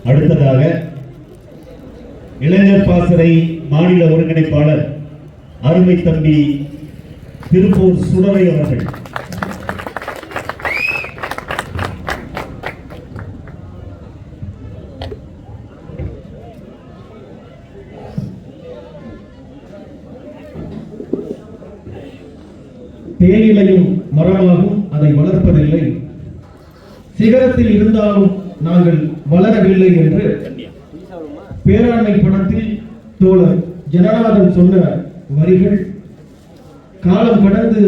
அடுத்ததாக இளைஞர் பாசறை மாநில ஒருங்கிணைப்பாளர் அருமை தம்பி திருப்பூர் சுடரை அவர்கள். தேயிலையும் மரமாகும், அதை வளர்ப்பதில்லை. சிகரத்தில் இருந்தாலும் நாங்கள் வளரவில்லை என்று பேராண்மை படத்தில் தோழர் ஜனநாதன் சொன்ன வரிகள் காலம் கடந்து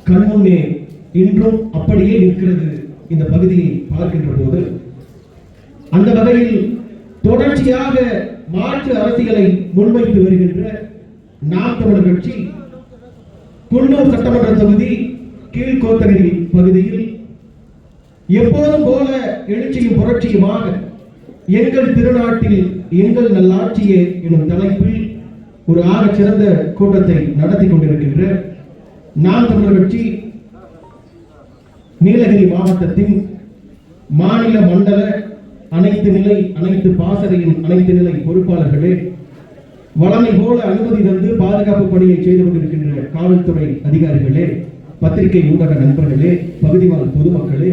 கண்முன்னே இன்றும் அப்படியே நிற்கிறது. இந்த பகுதியை பார்க்கின்ற போது அந்த வகையில் தொடர்ச்சியாக மாற்று அரசியலை முன்வைத்து வருகின்ற நாம் தமிழர் கட்சி குன்னூர் சட்டமன்ற தொகுதி கீழ்கோத்தகிரி பகுதியில் எப்போதும் போல எழுச்சியும் புரட்சியுமாக எங்கள் திருநாட்டில் எங்கள் நல்லாட்சியே எனும் தலைப்பில் ஒரு ஆக சிறந்த கூட்டத்தை நடத்தி கொண்டிருக்கின்ற நாம் தமிழர் கட்சி நீலகிரி மாவட்டத்தின் மாநில மண்டல அனைத்து நிலை அனைத்து பாசறையின் அனைத்து நிலை பொறுப்பாளர்களே, வளமை போல அனுமதி தந்து பாதுகாப்பு பணியை செய்து கொண்டிருக்கின்ற காவல்துறை அதிகாரிகளே, பத்திரிகை ஊடக நண்பர்களே, பகுதிவாழ் பொதுமக்களே,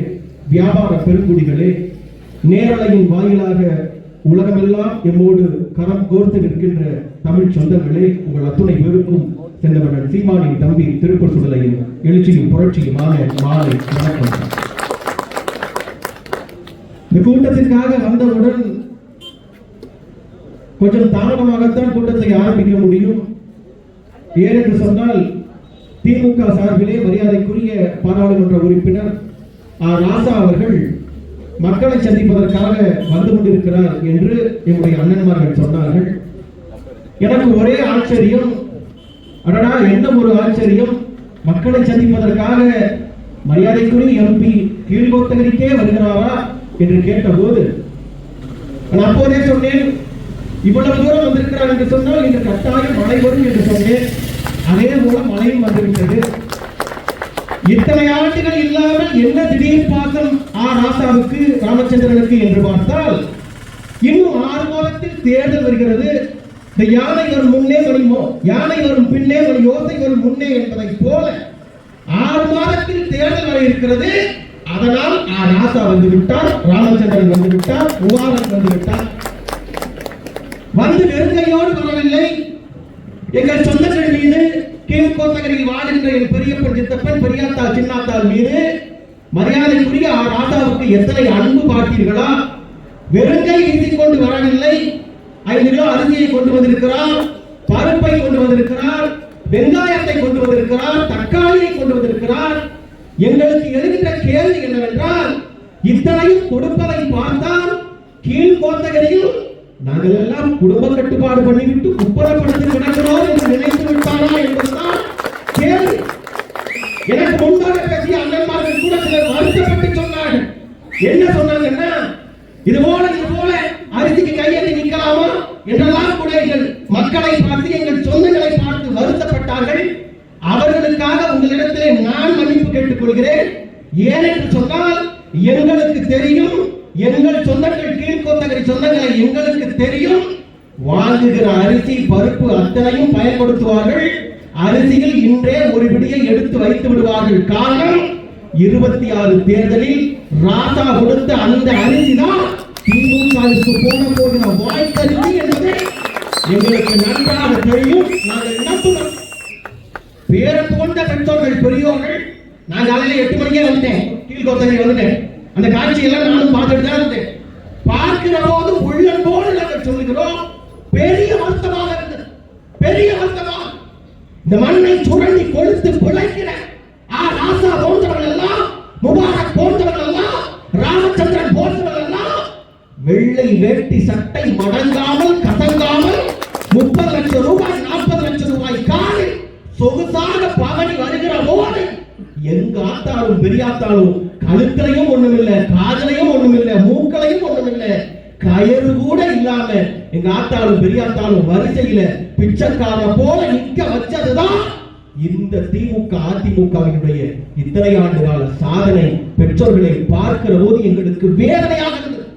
வியாபார பெருங்குடிகளே, நேரலையின் வாயிலாக உலகமெல்லாம் எம்மோடு கரம் கோர்த்து நிற்கின்ற தமிழ் சொந்தங்களே, உங்கள் அத்துணை பேருக்கும் சென்றவர்கள் சீமானின் தம்பி திருப்பூர் சுடலையும் எழுச்சியும் புரட்சியுமான மாலை வணக்கம். இந்த கூட்டத்திற்காக வந்தவுடன் கொஞ்சம் தாமதமாகத்தான் கூட்டத்தை ஆரம்பிக்க முடியும். ஏனென்று சொன்னால் திமுக சார்பிலே மரியாதைக்குரிய பாராளுமன்ற உறுப்பினர் ராசா அவர்கள் மக்களை சந்திப்பதற்காக வந்து கொண்டிருக்கிறார் என்று என்னுடைய அண்ணன்மார்கள் சொன்னார்கள். எனக்கு ஒரே ஆச்சரியம், அடடா என்ன ஒரு ஆச்சரியம், மக்களை சந்திப்பதற்காக மரியாதைக்குரிய எம்பி கீழ்கோத்தகிரிக்கே வருகிறாரா என்று கேட்டபோது நான் அப்போதே சொன்னேன், இவ்வளவு தூரம் வந்திருக்கிறார் என்று சொன்னால் இன்று கட்டாயம் மழை வரும் என்று சொன்னேன். அதே போல மழையும் வந்துவிட்டது. இத்தனை ஆண்டுகள் இல்லாமல் என்ன திடீர் பாசம் ராசாவுக்கு ராமச்சந்திரனுக்கு என்று பார்த்தால், இன்னும் 6 மாதத்தில் தேர்தல் வருகிறது. இந்த யானை வரும் முன்னே மணிமோ, யானை வரும் பின்னே மணி யோசை வரும் முன்னே என்பதை போல 6 மாதத்தில் தேர்தல் வர இருக்கிறது. அதனால் ராசா வந்து விட்டார், ராமச்சந்திரன் வந்து விட்டார், உமாரன் வந்து விட்டார். வந்து நெருங்கையோடு வரவில்லை. எங்கள் சொந்தங்கள் மீது கீழ்கோத்தகிரியில் வாழ்கின்ற என் பெரியப்பன் சித்தப்பன் பெரியாத்தாள் சின்னாத்தாள் மீது மரியாதைக்குரிய ராசாவுக்கு எத்தனை அன்பு பார்த்தீர்களா? வெறுங்கை வீசிக்கொண்டு வரவில்லை. 5 கிலோ அரிசியை கொண்டு வந்திருக்கிறார், பருப்பை கொண்டு வந்திருக்கிறார், வெங்காயத்தை கொண்டு வந்திருக்கிறார், தக்காளியை கொண்டு வந்திருக்கிறார். எங்களுக்கு எழுகின்ற கேள்வி என்னவென்றால், இத்தனையும் கொடுப்பதை பார்த்தால் கீழ்கோத்தகிரியில் நாங்கள் எல்லாம் குடும்ப கட்டுப்பாடு பண்ணிவிட்டு குப்பரப்படுத்தி கிடக்கிறோம் என்று நினைத்து விட்டாரா என்பதுதான் கேள்வி. எனக்கு முன்பாக பேசிய அண்ணன்மார்கள் கூட சிலர் வருத்தப்பட்டு சொன்னார்கள். என்ன சொன்னாங்கன்னா, இது போல அரிசிக்கு கையெழுத்தி நிற்கலாமா என்றெல்லாம் கூட எங்கள் மக்களை பார்த்து எங்கள் சொந்தங்களை பார்த்து வருத்தப்பட்டார்கள். அவர்களுக்காக உங்களிடத்திலே நான் மன்னிப்பு கேட்டுக் கொள்கிறேன். ஏனென்று சொன்னால் எங்களுக்கு தெரியும், எங்கள் சொந்தங்கள் கீழ்கோத்தகிரி சொந்தங்களை எங்களுக்கு தெரியும். வாங்குகிற அரிசி பருப்பு அத்தனையும் பயன்படுத்துவார்கள். அரிசியில் இன்றே ஒரு பிடியை எடுத்து வைத்து விடுவார்கள். காரணம், 26 தேர்தலில் ராசா கொடுத்த அந்த அரிசி தான் திமுகவுக்கு போகிற வாய்க்கரிசி என்பதை எங்களுக்கு நன்றாக தெரியும். நாங்கள் நம்புகிறோம். பேரம் கொண்ட பெற்றோர்கள் பெரியோர்கள். நான் காலையில் 8 மணிக்கே வந்தேன், கீழ்கோத்தகிரி வந்துட்டேன். அந்த காட்சியெல்லாம் நானும் பார்த்துட்டு தான் இருந்தேன். பார்க்கிற போது உள்ளன்போடு நாங்கள் சொல்லுகிறோம், பெரிய வருத்தமாக இருந்தது, பெரிய வருத்தமாக. இந்த மண்ணை சுரண்டி கொளுத்து பிழைக்கிற ராசா போன்றவர்கள் எல்லாம், முபாரக் போன்றவர்கள் எல்லாம், ராமச்சந்திரன் போன்றவர்கள் எல்லாம் வெள்ளை வேட்டி சட்டை மடங்காமல் கசங்காமல் 30 லட்சம் ரூபாய் 40 லட்சம் ரூபாய் காரில் சொகுசாக பவனி வருகிற போது எங்க ஆத்தாலும் பெரியாத்தாலும் கழுத்திலையும் ஒண்ணுமில்லை, காதலையும் ஒண்ணுமில்லை, மூக்களையும் ஒண்ணுமில்லை, கயறு கூட இல்லாம எங்க ஆத்தாலும் பெரியாத்தாலும் வரிசையில பிச்சைக்கார போல நிக்க வச்சதுதான் இந்த திமுக அதிமுகவினுடைய இத்தனை ஆண்டு கால சாதனை. பெற்றோர்களை பார்க்கிற போது எங்களுக்கு வேதனையாக இருந்தது.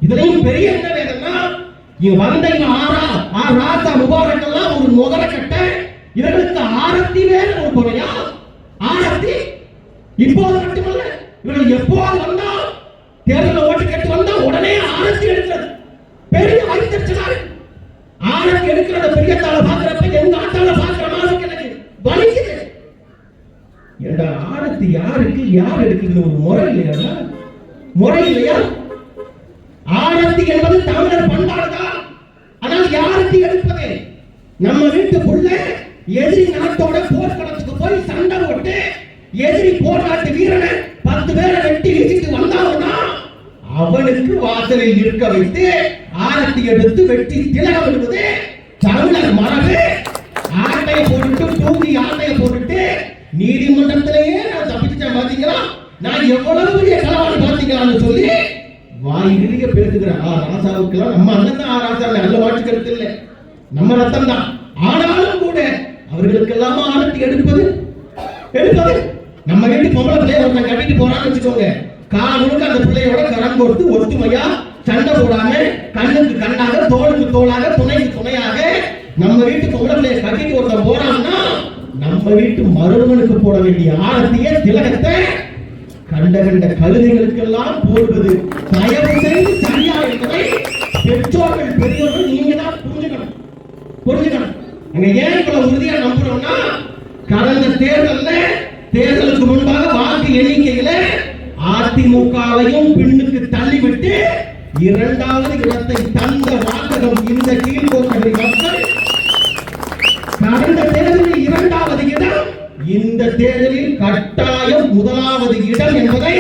இதுலயும் பெரிய என்ன வேணும்னா வந்த ராசா முபாரக் எல்லாம் ஒரு முதல கட்ட இவர்களுக்கு ஆரத்தி வேற ஒரு குறையா ஆரத்தி இப்போது மட்டுமல்ல இவர்கள் எப்போது வந்தா தேர்தல் ஓட்டு கேட்டு வந்தா உடனே ஆரத்தி எடுக்கிறது பெரிய வைத்திருச்சாரு. ஆரத்தி எடுக்கிறத பெரிய தாள பாக்குறப்ப எங்க ஆட்டால பாக்குற மாதிரி எனக்கு வலிக்குது. ஏண்டா ஆரத்தி யாருக்கு யார் எடுக்கிறது ஒரு முறை இல்லையா? முறை இல்லையா? ஆரத்தி என்பது தமிழர் பண்பாடுதான். ஆனால் யாரத்தி எடுப்பது நம்ம வீட்டுக்குள்ள எதிரி நாட்டோட போர்க்களத்துக்கு போய் சண்டை போட்டு எதிரி போராட்ட வீரனை 10 பேரை வெட்டி வீசிட்டு வந்தாங்கன்னா அவனுக்கு வாசலில் இருக்க வைத்து ஆரத்தி எடுத்து வெட்டி திலகம் விடுவது தமிழர் மரபு. ஆட்டையை போட்டுட்டு தூங்கி ஆட்டையை போட்டுட்டு நீதிமன்றத்திலேயே நான் தப்பிச்சேன் பாத்தீங்களா, நான் எவ்வளவு பெரிய களவாணி பாத்தீங்களான்னு சொல்லி வாயிலேயே பேசுகிற ராசாவுக்கெல்லாம் நம்ம அண்ணன் தான் ராசா நல்ல வாட்சி கருத்து இல்லை, நம்ம ரத்தம் தான். ஆனாலும் கூட அவர்களுக்கெல்லாம் ஆரத்தி எடுப்பது நம்ம வீட்டு பொம்பளை பிள்ளைய ஒருத்தன் கட்டிட்டு போறான்னு வச்சுக்கோங்க, காலுக்கு அந்த பிள்ளையோட கரம் கொடுத்து ஒத்துமையா சண்டை போடாம கண்ணுக்கு கண்ணாக தோளுக்கு தோளாக துணைக்கு துணையாக நம்ம வீட்டு பொம்பளை பிள்ளைய கட்டிட்டு ஒருத்தன் போறான்னா நம்ம வீட்டு மருமனுக்கு போட வேண்டிய ஆரத்திய திலகத்தை கண்ட கழுதைகளுக்கெல்லாம் போடுவது தயவு செய்து சரியா என்பதை பெற்றோர்கள் பெரியவர்கள் நீங்க தான் புரிஞ்சுக்கணும். அங்க ஏன் இவ்வளவு உறுதியா நம்புறோம்னா கடந்த தேர்தலுக்கு முன்பாக வாக்கு எண்ணிக்கையில அதிமுகவையும் பின்னுக்கு தள்ளிவிட்டு 2வது இடத்தை தந்த வாசகம் இந்த கீழ்கோட்டை மக்கள். கடந்த தேர்தலில் 2வது இடம், இந்த தேர்தலில் கட்டாயம் 1வது இடம் என்பதை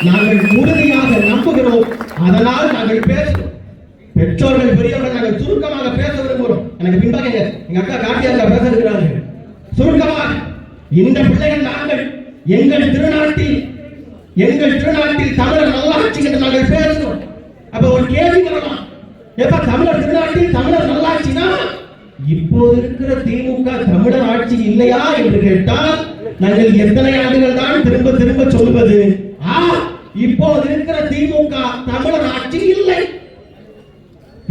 நாங்கள் உறுதியாக நம்புகிறோம். அதனால் நாங்கள் பேசுகிறோம். பெற்றோர்கள் பெரியவர்கள் நாங்கள் சுருக்கமாக பேச விரும்புகிறோம். எனக்கு பின்பாக எங்க அக்கா கார்த்தியா பேச இருக்கிறாங்க. சுருக்கமாக இந்த பிள்ளைகள் நாங்கள் எங்கள் திருநாட்டில் தமிழர் நல்லாட்சி என்று நாங்கள் பேசுகிறோம். அப்ப ஒரு கேள்வி வரலாம், எப்ப தமிழர் திருநாட்டில் தமிழர் நல்லாட்சினா இப்போது இருக்கிற திமுக தமிழர் ஆட்சி இல்லையா என்று கேட்டால் நாங்கள் எத்தனை ஆண்டுகள் தான் திரும்ப சொல்வது, இப்போது இருக்கிற திமுக தமிழர் ஆட்சி இல்லை.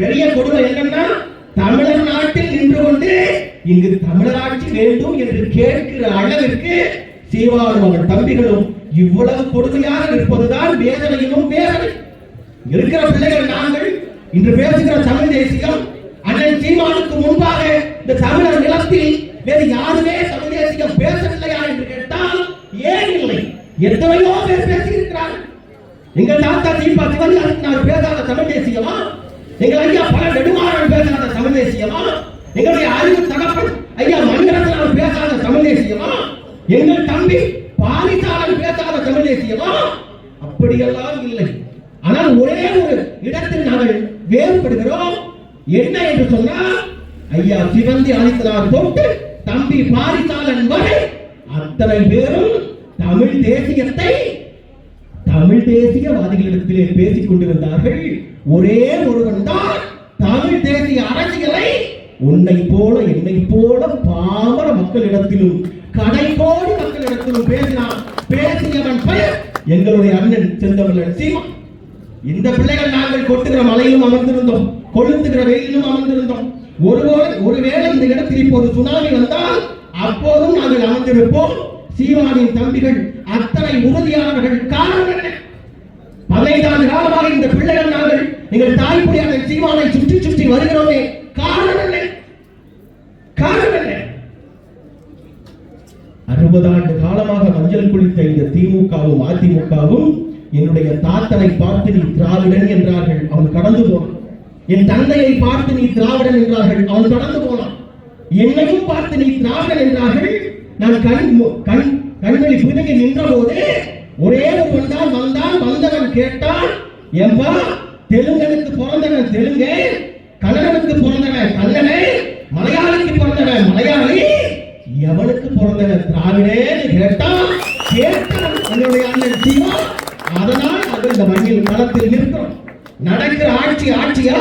பெரிய கொடுமை என்னன்னா தமிழர் நாட்டில் நின்று கொண்டு இங்கு தமிழர் ஆட்சி வேண்டும் என்று கேட்கிற அளவிற்கு சீவானும் அவன் தம்பிகளும் இவ்வளவு கொடுமையாக இருப்பதுதான் வேதனையிலும் வேதனை. இருக்கிற பிள்ளைகள் நாங்கள் இன்று பேசுகிற தமிழ் தேசியம் அண்ணன் சீமானுக்கு முன்பாக இந்த தமிழர் நிலத்தில் வேறு யாருமே தமிழ் தேசியம் பேசவில்லையா என்று கேட்டால் ஏன் இல்லை? எத்தனையோ பேர் பேசியிருக்கிறார்கள். எங்கள் தாத்தா தீபா சிவன் பேசாத தமிழ் தேசியமா? எங்கள் ஐயா பல நெடுமாறன் பேசாத தமிழ் தேசியமா? எங்களுடைய அறிவு தகப்பன் ஐயா மணிரத்னம் பேசாத தமிழ் தேசியமா? எங்கள் தம்பி பாலிசாலன் பேசாத தமிழ் தேசியமா? அப்படியெல்லாம் இல்லை. ஆனால் ஒரே ஒரு இடத்தில் நாங்கள் வேறுபடுகிறோம். என்ன என்று சொன்னால் ஐயா சிவந்தி ஆதித்தனார் தொட்டு தம்பி பாரிசாலன் வரை அத்தனை பேரும் தமிழ் தேசியவாதிகளிடத்திலே பேசிக் கொண்டிருந்தார்கள். ஒரே ஒருவன் தான் தமிழ் தேசிய அரசியலை உன்னை போல என்னை போல பாமர மக்களிடத்திலும் கடைக்கோடி மக்களிடத்திலும் பேசியவன் பெயர் எங்களுடைய அண்ணன் செந்தமிழன் சீமா. இந்த பிள்ளைகள் நாங்கள் கொட்டுகிற மலையிலும் அமர்ந்திருந்தோம், கொளுத்துகிற வெயிலும் அமர்ந்திருந்தோம். ஒருவேளை இந்த இடத்தில் இப்போது சுனாமி வந்தால் அப்போதும் நாங்கள் அமர்ந்திருப்போம். சீமானின் தம்பிகள் அத்தனை உறுதியானவர்கள். காரணம் என்ன? 15 ஆண்டு காலமாக இந்த பிள்ளைகள் நாங்கள் எங்கள் தாய்ப்புடியான சீமானை சுற்றி வருகிறோமே. காரணம் என்ன? 60 ஆண்டு காலமாக மஞ்சள் குளித்த இந்த திமுகவும் அதிமுகவும் என்னுடைய தாத்தனை பார்த்து நீ திராவிடன் என்றார்கள், அவன் கடந்து போனான். என் தந்தையை பார்த்து நீ திராவிடன் என்றார்கள், அவன் கடந்து போனான். என்னையும் பார்த்து நீ திராவிடன் என்றார்கள். நான் கண்வெளி புதுகி நின்ற போது ஒரே ஒருவன் தான் வந்தவன் கேட்டான், ஏம்பா தெலுங்கனுக்கு பிறந்தவன் தெலுங்கு, கன்னடனுக்கு பிறந்தவன் கன்னடே, மலையாளிக்கு பிறந்தவன் மலையாளி, எவனுக்கு பிறந்தவன் திராவிடேன்னு கேட்டான். என்னுடைய அண்ணன் சீமா. அதனால் நாங்கள் இந்த மண்ணில் களத்தில் நிற்கிறோம். நடக்கிற ஆட்சியா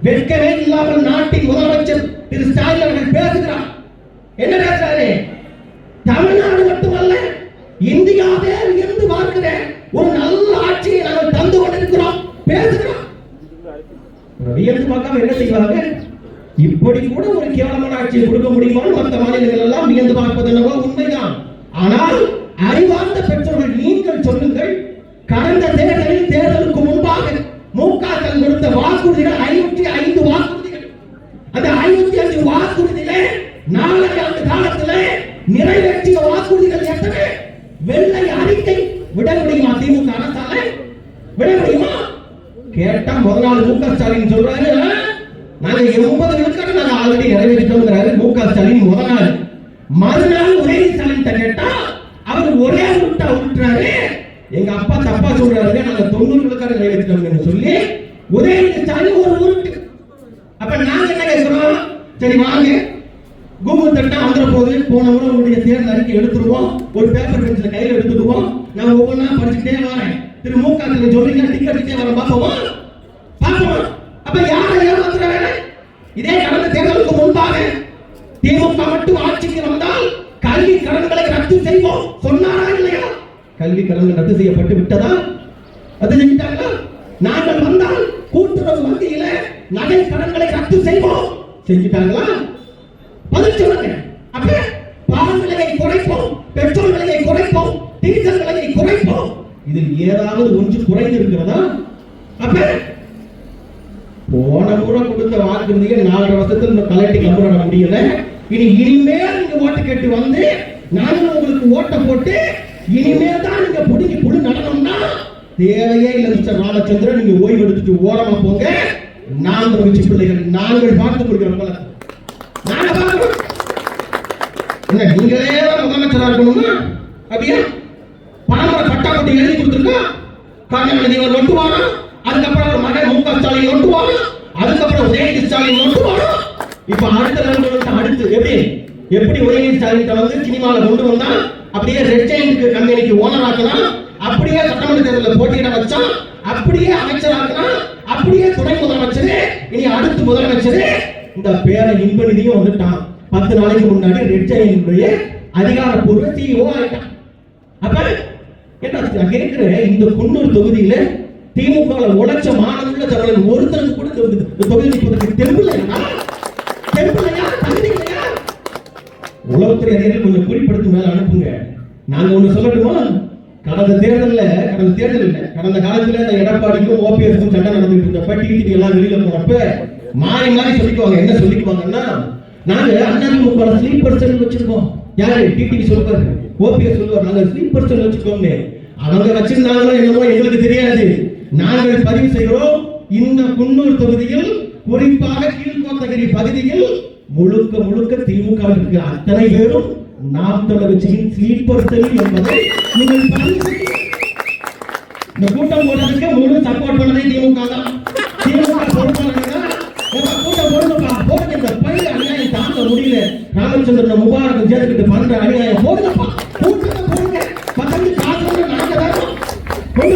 வெட்கமே இல்லாமல் நாட்டின் முதலமைச்சர் திரு ஸ்டாலின் அவர்கள் பேசுகிறார். என்ன பேசுறாரு? தமிழ்நாடு மட்டுமல்ல இந்தியாவே இருந்து பார்க்கிற ஒரு நல்ல ஆட்சியை நாங்கள் தந்து கொண்டிருக்கிறோம் பேசுகிறோம். வியந்து பார்க்காம என்ன செய்வாங்க? இப்படி கூட ஒரு கேவலமான ஆட்சியை கொடுக்க முடியுமான்னு மற்ற மாநிலங்கள் எல்லாம் வியந்து பார்ப்பது என்னவோ உண்மைதான். ஆனால் அறிவார்ந்த பெற்றோர்கள் நீங்கள் சொல்லுங்கள், கடந்த தேர்தலில் தேர்தலுக்கு முன்பாக மு.க. ஸ்டாலின் கொடுத்த வாக்குறுதிகள் 505 வாக்குறுதிகள். அந்த 505 வாக்குறுதியிலே 4 ஆண்டு காலத்திலே நிறைவேற்றிய வாக்குறுதிகள் எத்தனை? வெள்ளை அறிக்கை விட முடியுமா? திமுக அரசால விட முடியுமா? கேட்டா முதல் நாள் மு.க. ஸ்டாலின் சொல்றாரு, நாங்க 80 விழுக்காடு நாங்க ஆல்ரெடி நிறைவேற்றோம்ங்கிறாரு மு.க. ஸ்டாலின் முதல் நாள். மறுநாள் உதயநிதி ஸ்டாலின் கேட்டா அவர் ஒரே விட்டா விட்டுறாரு, எங்க அப்பா தப்பா சொல்றாரு, நாங்க 90 விழுக்காடு நிறைவேற்றோம்னு சொல்லி உதயநிதி ஸ்டாலின் ஒரு உருட்டு. அப்ப நாங்க என்ன கேட்கிறோம்? சரி வாங்க, கூகுள் தட்டா வந்துட போது, போன முறை உங்களுடைய தேர்தல் அறிக்கை எடுத்துருவோம், ஒரு பேப்பர் பென்சில் கையில் எடுத்துக்குவோம், நான் ஒவ்வொன்றா படிச்சுட்டே வரேன். திரு மு.க. ஸ்டாலின் சொல்றீங்க, டிக்கெட் அடிச்சே வர பார்ப்போம். அப்ப யாரை ஏமாத்துற வேலை? இதே கடந்த தேர்தலுக்கு முன்பாக திமுக மட்டும் ஆட்சிக்கு வந்தால் கல்வி கடன்களை ரத்து செய்வோம் சொன்னாரா இல்லையா? கல்வி கடன்கள் ரத்து செய்யப்பட்டு விட்டதா? அது செஞ்சிட்டாங்களா? நாங்கள் வந்தால் கூட்டுறவு வங்கியில நகை கடன்களை ரத்து செய்வோம் செஞ்சிட்டாங்களா? பதில் சொல்லுங்க. அப்ப பால் விலையை குறைப்போம், பெட்ரோல் விலையை குறைப்போம், டீசல் விலையை குறைப்போம். இதில் ஏதாவது ஒன்று குறைந்து இருக்கிறதா? அப்ப போன முறை கொடுத்த வாக்குறுதிகள் 4 வருஷத்துல கலெக்டி கம்பெனி பண்ண முடியல. இனிமேல் நீங்க ஓட்டு கேட்டு வந்து நாங்களும் உங்களுக்கு ஓட்ட போட்டு இனிமேல் தான் நீங்க புடுங்கி புழு நடனம்னா தேவையே இல்லை மிஸ்டர் ராமச்சந்திரன். நீங்க ஓய்வு எடுத்துட்டு ஓரமா போங்க. நாங்கள் வச்சு பிள்ளைகள் நாங்கள் பார்த்துக் கொள்கிறோம். நாங்க பார்க்கிறோம். என்ன நீங்களே தான் முதலமைச்சரா இருக்கணுமா? அப்படியா? பணமுறை பட்டாப்பட்டி எழுதி கொடுத்துருக்கா, கருணாநிதி அவர் நொட்டுவானா, அதுக்கப்புறம் ஒரு மகன் மு.க. ஸ்டாலின் நொட்டுவானா, அதுக்கப்புறம் உதயநிதி ஸ்டாலின் நொட்டுவானா. இப்ப அடுத்து எப்படி உதயநிதி ஸ்டாலின் வந்து சினிமாவில் கொண்டு வந்தா, அப்படியே ரெட் ஜெயண்ட் கம்பெனிக்கு ஓனர் ஆக்கலாம், அப்படியே சட்டமன்ற தேர்தலில் போட்டியிட வச்சா, அப்படியே அமைச்சர் ஆக்கலாம், அப்படியே துணை முதலமைச்சர், இனி அடுத்து முதலமைச்சர். இந்த பேரை இன்ப நிதியும் வந்துட்டான். 10 நாளைக்கு முன்னாடி ரெட் ஜெயண்ட் அதிகாரப்பூர்வ CEO ஆயிட்டான். அப்ப என்ன கேட்கிற, இந்த குன்னூர் தொகுதியில திமுக உழைச்ச மாணவர்கள தமிழன் ஒருத்தருக்கு கூட தொகுதி நிற்பதற்கு தெம்புலையா? தகுதி இல்லையா? உளவுத்துறை அதிகாரிகள் கொஞ்சம் குறிப்பிடுத்து மேல அனுப்புங்க. நாங்க ஒண்ணு சொல்லட்டுமா? கடந்த தேர்தல் இல்ல, கடந்த காலத்துல இந்த எடப்பாடிக்கும் ஓபிஎஸ்க்கும் சண்டை நடந்துட்டு இருந்தப்ப டிடிவி எல்லாம் வெளியில போனப்ப மாறி சொல்லிக்குவாங்க. என்ன சொல்லிக்குவாங்கன்னா, நாங்க அதிமுக ஸ்லீப்பர் செல் வச்சிருக்கோம். யாரு? டிடிவி சொல்லுவாரு, ஓபிஎஸ் சொல்லுவார், நாங்க ஸ்லீப்பர் செல் வச்சிருக்கோம்னு. அவங்க வச்சிருந்தாங்களோ என்னமோ எங்களுக்கு தெரியாது. நாங்கள் பதிவு செய்கிறோம், இந்த குன்னூர் தொகுதியில் குறிப்பாக கீழ்கோத்தகிரி பகுதியில் முழுக்க திமுக இருக்கிற அத்தனை பேரும் நாம் தமிழர் கட்சியின் ஸ்லீப்பர் செல் என்பதை நீங்கள் பதிவு செய்ய. இந்த கூட்டம் போடுறதுக்கு முழு சப்போர்ட் பண்ணதே திமுக தான். திமுக பொறுப்பாளர்கள் கூட்டம் போடுங்க. இந்த பயிர் அநியாயம் தாங்க முடியல. ராமச்சந்திரன் முபாரக் சேர்த்துக்கிட்டு பண்ற அநியாயம் போடுங்கப்பா, கூட்டத்தை போடுங்க. பக்கத்து காசோட நாங்க தான் கொண்டு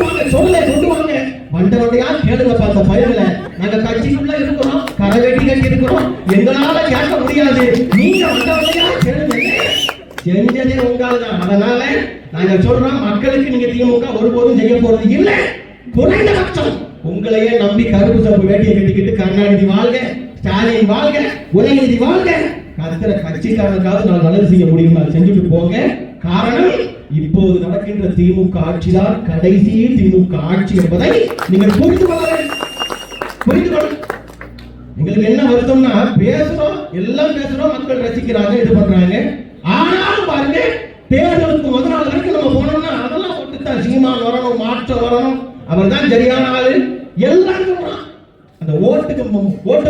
வாங்க, கொண்டு வாங்க. வண்டவண்டையா கேளுங்கப்பா. அந்த பயிர்களை நாங்க கட்சிக்குள்ள இருக்கிறோம், கரவேட்டி கட்டி இருக்கிறோம், எங்களால கேட்க முடியாது. நீங்க வண்டவண்டையா கேளுங்க. செஞ்சதே உங்களால்தான். அதனால நாங்க சொல்றோம், மக்களுக்கு நீங்க திமுக ஒருபோதும் செய்ய போறது இல்லை. குறைந்தபட்சம் உங்களையே நம்பி கருப்பு சப்பு வேட்டியை கட்டிக்கிட்டு கருணாநிதி வாழ்க, ஸ்டாலின் வாழ்க, உதயநிதி வாழ்க, கத்திர கட்சிக்காரனுக்காவது நான் நல்லது செய்ய முடியுமா செஞ்சுட்டு போங்க. காரணம், இப்போது நடக்கின்ற திமுக ஆட்சிதான் கடைசி திமுக ஆட்சி என்பதை நீங்கள் புரிந்து கொள்ள. எங்களுக்கு என்ன வருத்தம்னா, பேசுறோம், எல்லாம் பேசுறோம், மக்கள் ரசிக்கிறாங்க, இது பண்றாங்க. ஆனாலும் பாருங்க, தேர்தலுக்கு முதல் நாள் வரைக்கும் நம்ம போனோம்னா அதெல்லாம் ஒட்டுத்தான் சீமான் வரணும், மாற்றம் வரணும், அவர் தான் சரியான ஆளு எல்லாம் சொல்றான். அந்த ஓட்டு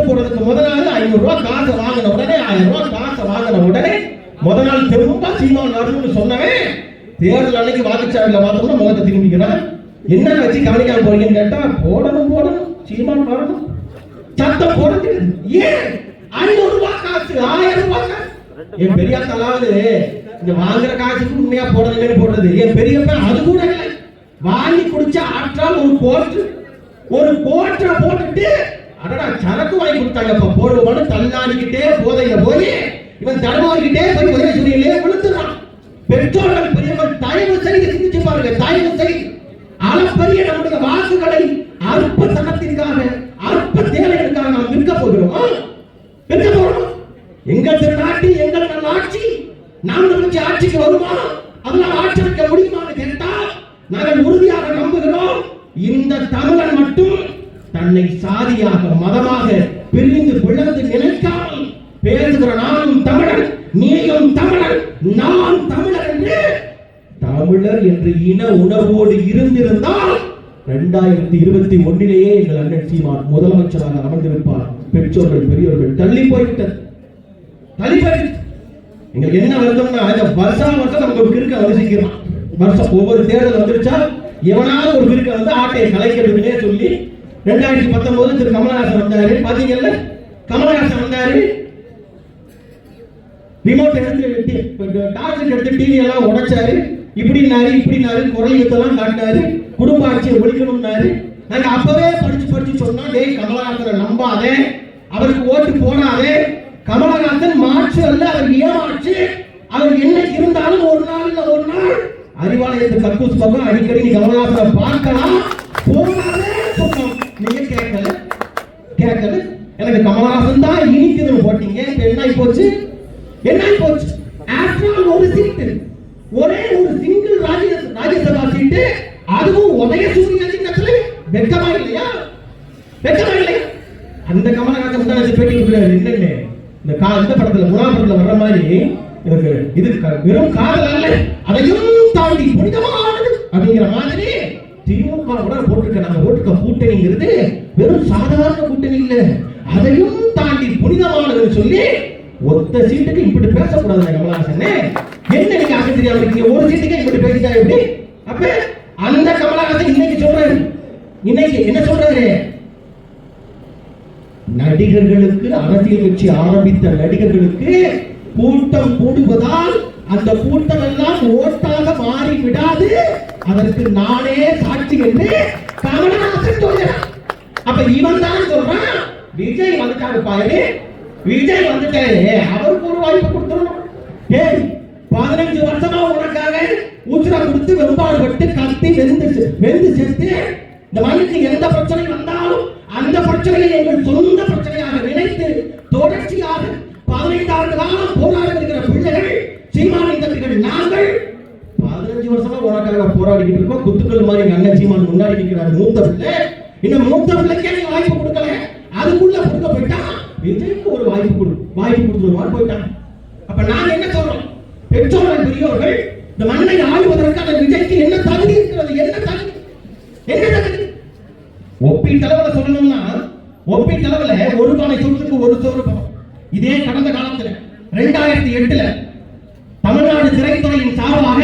போடுறதுக்கு முதல் நாள் 500 ரூபாய் காசை வாங்கின உடனே, 1000 ரூபாய் காசை வாங்கின உடனே முதல் நாள் திரும்ப சீமான் வரணும்னு சொன்னவன் தேர்தல் அன்னைக்கு வாக்குச்சாவடியில பார்த்தோம்னா முகத்தை திரும்பிக்கிறான். என்ன வச்சு கவனிக்காம போறீங்கன்னு கேட்டா, போடணும் சீமான் வரணும், சத்தம் போடுறது. ஏன் 500 ரூபாய் காசு, 1000 ரூபாய் காசு? என் பெரிய அதாவது இந்த வாங்குற காசுக்கு உண்மையா போடுறதுன்னு போடுறது. என் பெரியப்ப அது கூட இல்லை, வாங்கி குடிச்ச ஆற்றால் ஒரு கோட்டை போட்டுட்டு அடடா சரக்கு வாங்கி கொடுத்தாங்கப்பா போடுவோம்னு தள்ளாடிக்கிட்டே போதையில போய் இவன் தடுமாறிக்கிட்டே போய் உதயசூரியலே விழுந்துறான். பெற்றோர்கள் பெரியவர்கள் தயவு செய்து சிந்திச்சு பாருங்க, தயவு செய்து அளப்பரிய நம்முடைய வாக்குகளை அற்ப தனத்திற்காக எங்கள் திருநாட்டில் எங்கள் ஆட்சி நாம் நமக்கு ஆட்சிக்கு வருமா, அதனால் ஆட்சிக்க முடியுமான்னு கேட்டால் நாங்கள் உறுதியாக நம்புகிறோம். இந்த தமிழன் மட்டும் தன்னை சாதியாக மதமாக பிரிந்து பிளந்து நினைக்காமல் பேசுகிற நானும் தமிழன், நீயும் தமிழன், நான் தமிழர் என்று தமிழர் என்று இன உணர்வோடு இருந்திருந்தால் 2021 எங்கள் அண்ணன் சீமான் முதலமைச்சராக அமர்ந்திருப்பார். பெற்றோர்கள் பெரியோர்கள் தள்ளி போய்விட்டது. எங்களுக்கு என்ன வருத்தம்னா, இந்த வருஷம் நமக்கு ஒரு கிறுக்க வரிசைக்கிறான். வருஷம் ஒவ்வொரு தேர்தல் வந்துருச்சா எவனாவது ஒரு கிறுக்க வந்து ஆட்டையை கலைக்கிறதுனே சொல்லி 2019 திரு கமலஹாசன் வந்தாரு. பாத்தீங்கல்ல, கமலஹாசன் வந்தாரு, ரிமோட் எடுத்து டார்ச் எடுத்து டிவி எல்லாம் உடைச்சாரு, இப்படினாரு குரல் யுத்தெல்லாம் காட்டினாரு, குடும்ப ஆட்சியை ஒழிக்கணும்னாரு. நாங்க அப்பவே படிச்சு சொன்னோம், டேய் கமலஹாசனை நம்பாதே, அவருக்கு ஓட்டு போடாதே, கமலஹாசன் மாற்று அல்ல, அவர் ஏமாற்று, அவர் என்னைக்கு இருந்தாலும் ஒரு நாள் அறிவாலயத்து கக்கூஸ் பக்கம் அடிக்கடி நீ கமலஹாசனை பார்க்கலாம் போனாலே சொன்னோம். நீங்க கேட்கல. எனக்கு கமலஹாசன் தான் இனிக்குதுன்னு போட்டீங்க. என்ன போச்சு? ஆஃப்டர் ஒரு சீட்டு, ஒரே ஒரு சிங்கிள் ராஜ்யசபா சீட்டு, அதுவும் உதயசூரிய சின்னத்துல. வெட்கமா இல்லையா? அந்த கமலஹாசன் தான் பேட்டி கொடுக்கிறாரு. என்னன்னு இந்த படத்துல முனாபடத்துல வர்ற மாதிரி எனக்கு இது வெறும் காதல் அல்ல, அதையும் தாண்டி புனிதமானது அப்படிங்கிற மாதிரி திமுக போட்டிருக்க நாங்க போட்டிருக்க கூட்டணிங்கிறது வெறும் சாதாரண கூட்டணி இல்ல, அதையும் தாண்டி புனிதமானதுன்னு சொல்லி ஒத்த சீட்டுக்கு இப்படி பேசக்கூடாது. கமலஹாசன் என்ன நீங்க ஆசை தெரியாம இருக்கீங்க, ஒரு சீட்டுக்கு இப்படி பேசிட்டா எப்படி? அப்ப அந்த கமலஹாசன் இன்னைக்கு என்ன சொல்றாரு? நடிகர்களுக்கு, அரசியல் கட்சி ஆரம்பித்த நடிகர்களுக்கு கூட்டம் கூடுவதால் அந்த கூட்டம் எல்லாம் ஓட்டாக மாறி விடாது, அதற்கு நானே சாட்சி என்று கமலஹாசன் சொல்றான். அப்ப இவன் தான் சொல்றான், விஜய் வந்துட்டாரு, விஜய் வந்துட்டாரு, அவருக்கு ஒரு வாய்ப்பு கொடுத்துடணும். 15 வருஷமா உனக்காக ஊச்சரா கொடுத்து வெம்பாடுபட்டு கத்தி வெந்து செத்து இந்த மண்ணுக்கு எந்த பிரச்சனை வந்தாலும் அந்த பிரச்சனையை எங்கள் சொந்த பிரச்சனையாக நினைத்து தொடர்ச்சியாக 15 ஆண்டு காலம் போராடி இருக்கிற பிள்ளைகள், சீமானை தம்பிகள் நாங்கள் 15 வருஷமா உனக்காக போராடிக்கிட்டு இருக்கோம். குத்துக்கள் மாதிரி எங்க அண்ணன் சீமான் முன்னாடி நிற்கிறார், மூத்த பிள்ளை. இன்னும் மூத்த பிள்ளைக்கே நீ வாய்ப்பு கொடுக்கல, அதுக்குள்ள கொடுக்க போயிட்டா விஜய்க்கு ஒரு வாய்ப்பு கொடுத்துருவான்னு போயிட்டாங்க. அப்ப நாங்க என்ன சொல்றோம்? பெற்றோர்கள் பெரியோர்கள் இந்த மண்ணை ஆளுவதற்கு அந்த விஜய்க்கு என்ன தகுதி இருக்கிறது? என்ன தகுதி? ஒப்பீட்டளவுல சொல்லணும்னா, ஒப்பீட்டளவுல ஒரு பானை சொத்துக்கு ஒரு சோறு பணம். இதே கடந்த காலத்துல 2008 தமிழ்நாடு திரைத்துறையின் சார்பாக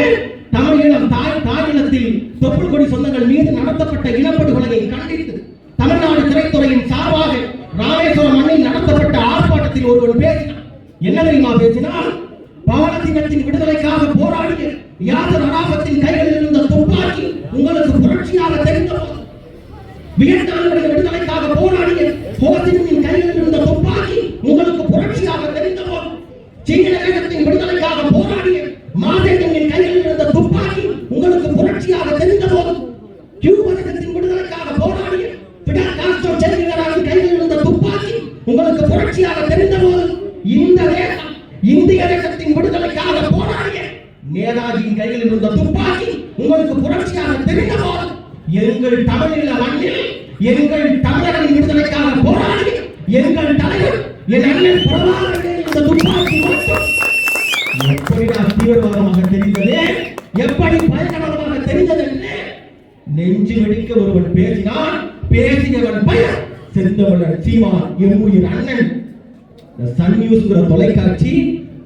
தமிழீழம் தாயினத்தில் தொப்புள் கொடி சொந்தங்கள் மீது நடத்தப்பட்ட இனப்படுகொலையை கண்டித்து தமிழ்நாடு திரைத்துறையின் சார்பாக ராமேஸ்வரம் மண்ணில் நடத்தப்பட்ட ஆர்ப்பாட்டத்தில் ஒருவர் பேசினார். என்ன தெரியுமா பேசினார்? பாலஸ்தீனத்தின் விடுதலைக்காக போராடிய யாசர் அராஃபத்தின் கைகளில் இருந்த துப்பாக்கி உங்களுக்கு புரட்சியாக தெரிந்தபோது, வியட்நாமினுடைய விடுதலைக்காக போராடிய ஹோசிமின் கையில் இருந்த துப்பாக்கி உங்களுக்கு புரட்சியாக தெரிந்தபோது, சீன தேசத்தின் விடுதலைக்காக போராடிய மாதேங்கின் கையில் இருந்த துப்பாக்கி உங்களுக்கு புரட்சியாக தெரிந்தபோது, கியூபா தேசத்தின் விடுதலைக்காக போராடிய பிடல் காஸ்ட்ரோ செல்விகளாரின் கையில் இருந்த துப்பாக்கி உங்களுக்கு புரட்சியாக தெரிந்தபோது, இந்த தேசம் இந்திய தேசத்தின் விடுதலைக்காக போராடிய நேதாஜியின் கையில் இருந்த துப்பாக்கி உங்களுக்கு புரட்சியாக தெரிந்தபோது, எங்கள் தமிழீழ மண்ணில் எங்கள் தமிழரின் விடுதலைக்காக போராடி எங்கள் தலைவர் என் அண்ணன் பிரபாகரன் இந்த துப்பாக்கி மட்டும் எப்படி தீவிரவாதமாக தெரிந்தது, எப்படி பயங்கரமாக தெரிந்தது என்று நெஞ்சு வெடிக்க ஒருவன் பேசினான். பேசியவன் பெயர் செந்தமிழர் சீமான், எம்முயிர் அண்ணன். சன் நியூஸ்ங்கிற தொலைக்காட்சி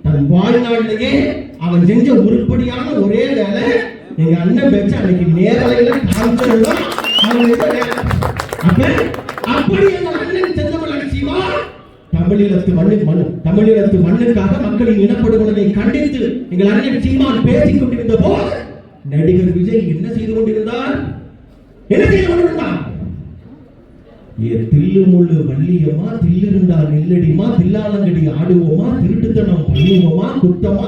தன் வாழ்நாளிலேயே அவன் செஞ்ச உருப்படியான ஒரே வேலை, எங்க அண்ணன் பேச்சு அன்னைக்கு நேரலையில காமிச்சதுதான் அவனுடைய வேலை. அப்படி எங்க அண்ணன் செந்தமிழர் சீமான் தமிழீழத்து மண்ணுக்காக மக்களின் இனப்படுகொலையை கண்டித்து எங்கள் அண்ணன் சீமான் பேசிக் கொண்டிருந்த போது நடிகர் விஜய் என்ன செய்து கொண்டிருந்தார்? தில்லு முள்ளு வள்ளியம்மா, தில்லிருந்தா நெல்லடிமா, தில்லாலங்கடி ஆடுவோமா, திருட்டுத்தனம் பண்ணுவோமா, குத்தமா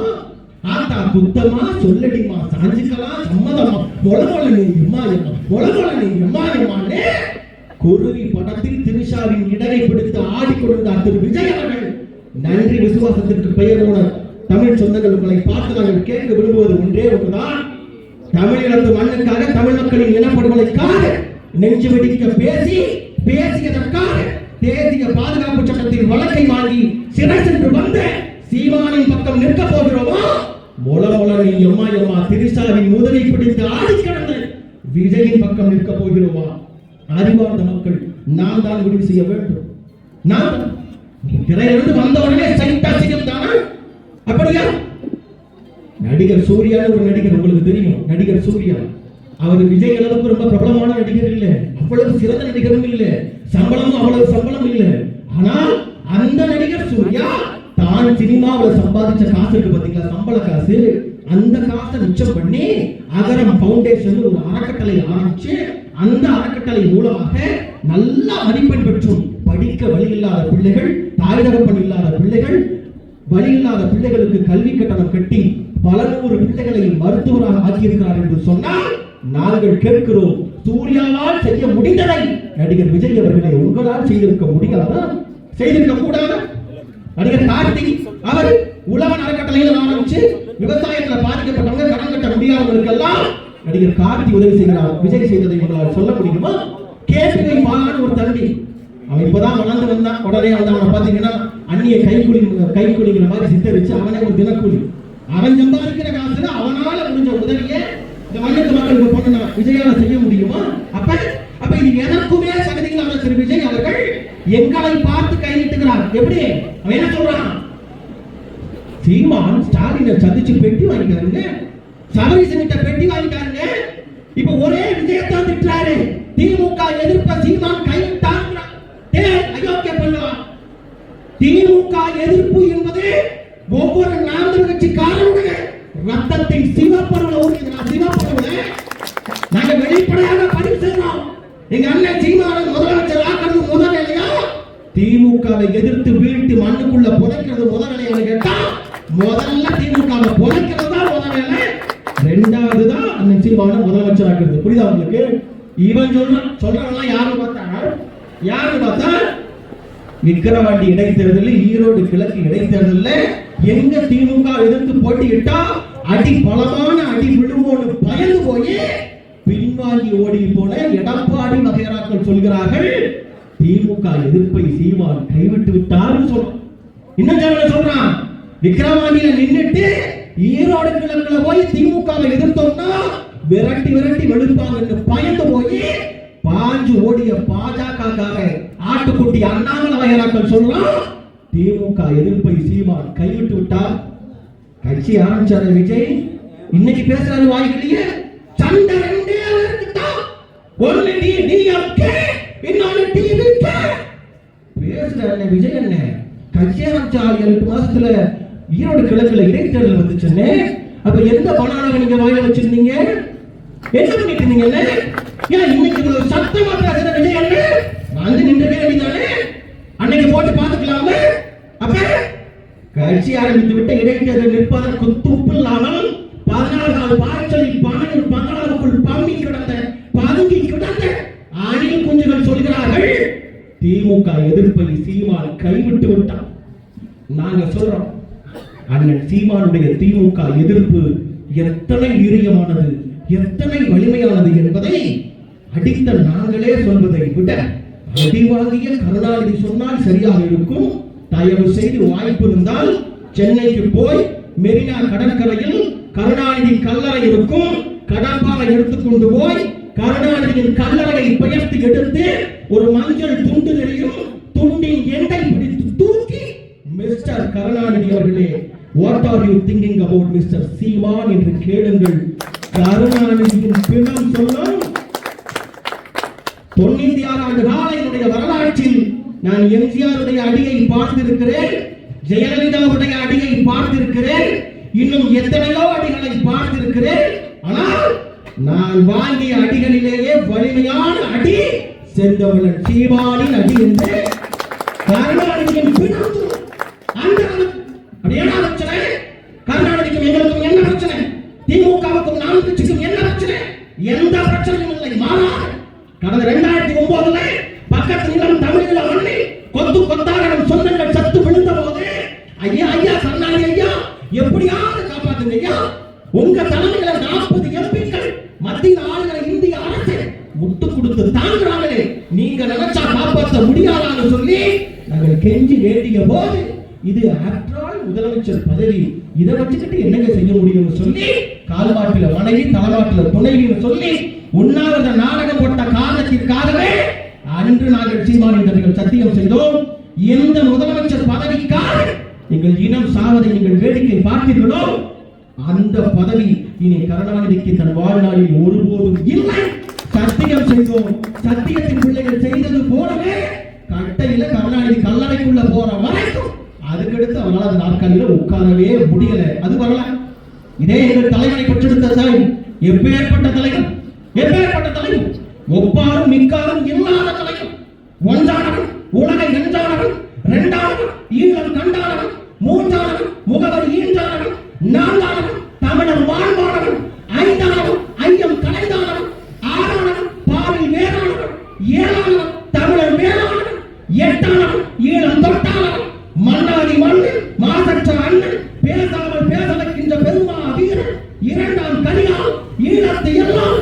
ஆத்தா குத்தமா, சொல்லடிமா, சாஞ்சுக்கலாம், சம்மதமா, மொளமொழனி எம்மாயம்மான்னு குருவி படத்தில் திரிஷாவின் இடரை பிடித்து ஆடிக்கொண்டிருந்தார் திரு விஜய் அவர்கள். நன்றி விசுவாசத்திற்கு பெயர் போன தமிழ் சொந்தங்கள் உங்களை பார்த்து நாங்கள் கேட்க விரும்புவது ஒன்றே ஒன்றுதான். தமிழீழத்து மண்ணுக்காக, தமிழ் மக்களின் இனப்படுகொலைக்காக நெஞ்சு வெடிக்க பேசியதற்காக தேசிய பாதுகாப்பு சட்டத்தில் வழக்கை வாங்கி சிறை சென்று வந்த சீமானின் பக்கம் நிற்க போகிறோமா? மொளமொளனி எம்மா எம்மா திரிசாவின் முதலை பிடித்து ஆடி கடந்த விஜயின் பக்கம் நிற்க போகிறோமா? அறிவார்ந்த மக்கள் நாம் தான் முடிவு செய்ய வேண்டும். நாம் திரையிலிருந்து வந்த உடனே சைட்டா சிங்கம் தானா? அப்படியா? நடிகர் சூர்யான்னு ஒரு நடிகர் உங்களுக்கு தெரியும். நடிகர் சூர்யா அவர் விஜய் அளவுக்கு ரொம்ப பிரபலமான நடிகர் இல்ல, அவ்வளவு சிறந்த நடிகரும் இல்ல, சம்பளமும் அவ்வளவு சம்பளம் இல்ல. ஆனால் அந்த நடிகர் சூர்யா தான் சினிமாவில் சம்பாதிச்ச காசு இருக்கு பாத்தீங்களா, சம்பள காசு, அந்த காசை மிச்சம் பண்ணி அகரம் ஃபவுண்டேஷன் ஒரு அறக்கட்டளை ஆரம்பிச்சு அந்த அறக்கட்டளை மூலமாக நல்ல மதிப்பெண் பெற்றும் படிக்க வழி இல்லாத பிள்ளைகள், தாய் தகப்பன் இல்லாத பிள்ளைகள், வழி இல்லாத பிள்ளைகளுக்கு கல்வி கட்டணம் கட்டி பல நூறு பிள்ளைகளை மருத்துவராக ஆக்கியிருக்கிறார் என்று சொன்னால் நாங்கள் கேட்கிறோம், சூர்யாவால் செய்ய முடிந்ததை நடிகர் விஜய் அவர்களை உங்களால் செய்திருக்க முடியாதா? செய்திருக்க கூடாதா? நடிகர் கார்த்திக் அவர் உழவன் அறக்கட்டளையில் ஆரம்பிச்சு விவசாயத்தில் பாதிக்கப்பட்டவங்க, கடன் கட்ட முடியாதவர்களுக்கெல்லாம் நடிகர் கார்த்திக் உதவி செய்கிறார். விஜய் செய்ததை உங்களால் சொல்ல முடியுமா? கேட்டுவை பாலான்னு ஒரு தம்பி, அவன் இப்பதான் வளர்ந்து வந்தான். உடனே வந்து அவனை பாத்தீங்கன்னா அந்நிய கைக்கூலிங்கிற மாதிரி சித்தரிச்சு அவனே ஒரு தினக்கூலி. அவன் சம்பாதிக்கிற காசுல அவனால முடிஞ்ச உதவியை இந்த மண்ணுக்கு மக்களுக்கு பண்ண விஜயால செய்ய முடியுமா? அப்ப இது எதற்குமே சகதிகளான திரு விஜய் அவர்கள் எங்களை பார்த்து கையிட்டுகிறார். எப்படி? அவன் என்ன சொல்றான்? சீமான் ஸ்டாலினை சந்திச்சு பெட்டி வாங்கிட்டாருங்க, சபரிசனிட்ட பெட்டி வாங்கிட்டாருங்க. இப்ப ஒரே விஜயத்தான் திட்டுறாரு. திமுக எதிர்ப்ப சீமான் கைவிட்டான். அயோக்கிய பண்ணலாம். திமுக எதிர்ப்பு என்பது ஒவ்வொரு நான்கு கட்சிக்காரருடைய ரத்தத்தை நாங்க வெளிப்படையாக பதிவு செய்யறோம். எங்க அண்ணன் சீமான் முதலமைச்சர் ஆக்கிறது முதல் வேலையா? திமுகவை எதிர்த்து வீழ்த்தி மண்ணுக்குள்ள புதைக்கிறது முதல் வேலையா கேட்டா முதல்ல திமுகவை புதைக்கிறது தான் முதல் வேலை. ரெண்டாவது தான் அண்ணன் சீமானை முதலமைச்சர் ஆக்குறது. புரியுதா உங்களுக்கு? இவன் சொல்றவெல்லாம் யாரு பார்த்தா விக்கிரவாண்டி இடைத்தேர்தலில், ஈரோடு கிழக்கு இடைத்தேர்தலில் எங்க திமுக எதிர்த்து போட்டியிட்டா அடி பலமான அடி விழுவோடு பயந்து போய் பின்வாங்கி ஓடி போன எடப்பாடி வகையராக்கள் சொல்கிறார்கள், திமுக எதிர்ப்பை சீமான் கைவிட்டு விட்டார் சொல்றான். இன்னும் சொல்றான், விக்கிரவாண்டியில நின்னுட்டு ஈரோடு கிழக்குல போய் திமுகவை எதிர்த்தோம்னா விரட்டி வெளுப்பாங்க பயந்து போய் பாஞ்சு ஓடிய பாஜக ஆட்டுக்குட்டி அண்ணாமலை வகையராக்கள் சொல்றான், திமுக எதிர்ப்பை சீமான் கைவிட்டு விட்டார். கட்சி ஆரம்பிச்சாரு விஜய், இன்னைக்கு பேசுறாரு வாய்க்கிலேயே சண்டை ரெண்டே இருக்குதான். ஒன்னு டிஎம்கே, இன்னொன்னு டிவிகே. பேசுறாரு விஜய் அண்ணன். கட்சி ஆரம்பிச்ச 8 மாசத்துல ஈரோடு கிழக்குல இடைத்தேர்தல் வந்துச்சுன்னு, அப்ப எந்த பணாளவை நீங்க வாயில வச்சிருந்தீங்க? என்ன பண்ணிட்டு இருந்தீங்க? ஏன் இன்னைக்கு ஒரு சத்தமா பேசுற விஜய் அண்ணன் வந்து நின்று வேண்டியதானே? அன்னைக்கு போட்டு பாத்துக்கலாமே. அப்ப கட்சி ஆரம்பித்து விட்ட இடைத்தேர்தல் நிற்பதற்கு துப்பு இல்லாமல் 14வது பாய்ச்சலில் பானையில் பங்களாவுக்குள் பதுங்கி கிடந்த அணில் குஞ்சுகள் சொல்கிறார்கள், திமுக எதிர்ப்பை சீமான் கைவிட்டு விட்டான். நாங்க சொல்றோம், அண்ணன் சீமானுடைய திமுக எதிர்ப்பு எத்தனை வீரியமானது, எத்தனை வலிமையானது என்பதை அடித்த நாங்களே சொல்வதை விட அடிவாங்கிய கருணாநிதி சொன்னால் சரியாக இருக்கும். தயவு செய்து வாய்ப்பு இருந்தால் சென்னைக்கு போய் மெரினா கடற்கரையில் கருணாநிதி கல்லறை இருக்கும், கடற்பாறை எடுத்துக்கொண்டு போய் கருணாநிதியின் கல்லறையை பெயர்த்து எடுத்து ஒரு மஞ்சள் துண்டு நிறையும் துண்டின் எண்டை பிடித்து தூக்கி, மிஸ்டர் கருணாநிதி அவர்களே, what are you thinking about mister Seeman என்று கேளுங்கள். கருணாநிதியின் பிணம் சொல்லும். 96 ஆண்டு கால என்னுடைய வரலாற்றில் நான் எம்ஜிஆருடைய அடியை பார்த்திருக்கிறேன், ஜெயலலிதாவுடைய அடியை பார்த்திருக்கிறேன், இன்னும் எத்தனையோ அடிகளை பார்த்திருக்கிறேன். ஆனால் நான் வாங்கிய அடிகளிலேயே வலிமையான அடி செந்தமிழன் சீமானின் அடி என்று கருணாநிதியின் பிணம். அந்த என்ன பிரச்சனை? கருணாநிதிக்கும் எங்களுக்கும் என்ன பிரச்சனை? திமுகவுக்கும் நான்கு கட்சிக்கும் என்ன பிரச்சனை? எந்த பிரச்சனையும் இல்லை. மாறாக கடந்த 2009 பக்கத்து நிலம் தமிழீழ மண்ணில் கொத்து கொத்தாக நம் சொந்தங்கள் சத்து விழுந்த போது எப்படியாவது காப்பாத்துங்க ஐயா. உங்க தலைமையில 40 எம்பிக்கள் மத்தியில் ஆளுகிற இந்திய அரசு முட்டு கொடுத்து தாங்குறாங்களே, நீங்க நினைச்சா காப்பாற்ற முடியாதான்னு சொல்லி நாங்கள் கெஞ்சி வேண்டிய போது, இது ஆற்றால் முதலமைச்சர் பதவி, இதை வச்சுக்கிட்டு என்னங்க செய்ய முடியும்னு சொல்லி கால்மாட்டில மனைவி தலைமாட்டில துணைவின்னு சொல்லி உண்ணாவிரத நாடகம் போட்ட காரணத்திற்காகவே அன்று நாங்கள் சீமானிதர்கள் சத்தியம் செய்தோம். எந்த முதலமைச்சர் பதவிக்காக எங்கள் இனம் சாவதை நீங்கள் வேடிக்கை பார்த்தீர்களோ, அந்த பதவி இனி கருணாநிதிக்கு தன் வாழ்நாளில் ஒருபோதும் இல்லை. சத்தியம் செய்தோம். சத்தியத்தின் பிள்ளைகள் செய்தது போலவே கட்டையில கருணாநிதி கல்லறைக்குள்ள போற வரைக்கும் அதுக்கடுத்து அவனால் அந்த நாற்காலியில உட்காரவே முடியல. அது வரல. இதே எங்கள் தலைவனை பெற்றெடுத்த தாய் எப்பேற்பட்ட தலைவர், எப்பேற்பட்ட தலைவர், ஒப்பாரும் மிக்காரும் இல்லாத தலைவர், ஒன்றானவன், உலகை வென்றானவன், இரண்டானவன், ஈழம் கண்டானவன், மூன்றானவன், முகவர் ஈன்றானவன், நான்கானவன், தமிழர் வாழ்வானவன், ஐந்தானவன், ஐயம் கலைந்தானவன், ஆறானவன், பாரில் வேறானவன், ஏழானவன், தமிழர் மேலானவன், எட்டானவன், ஈழம் தொட்டானவன், மன்னாதி மண்ணில் மாசற்ற அண்ணன், பேசாமல் பேச வைக்கின்ற பெருமா வீரன், இரண்டாம் கலியால் ஈழத்தை எல்லாம்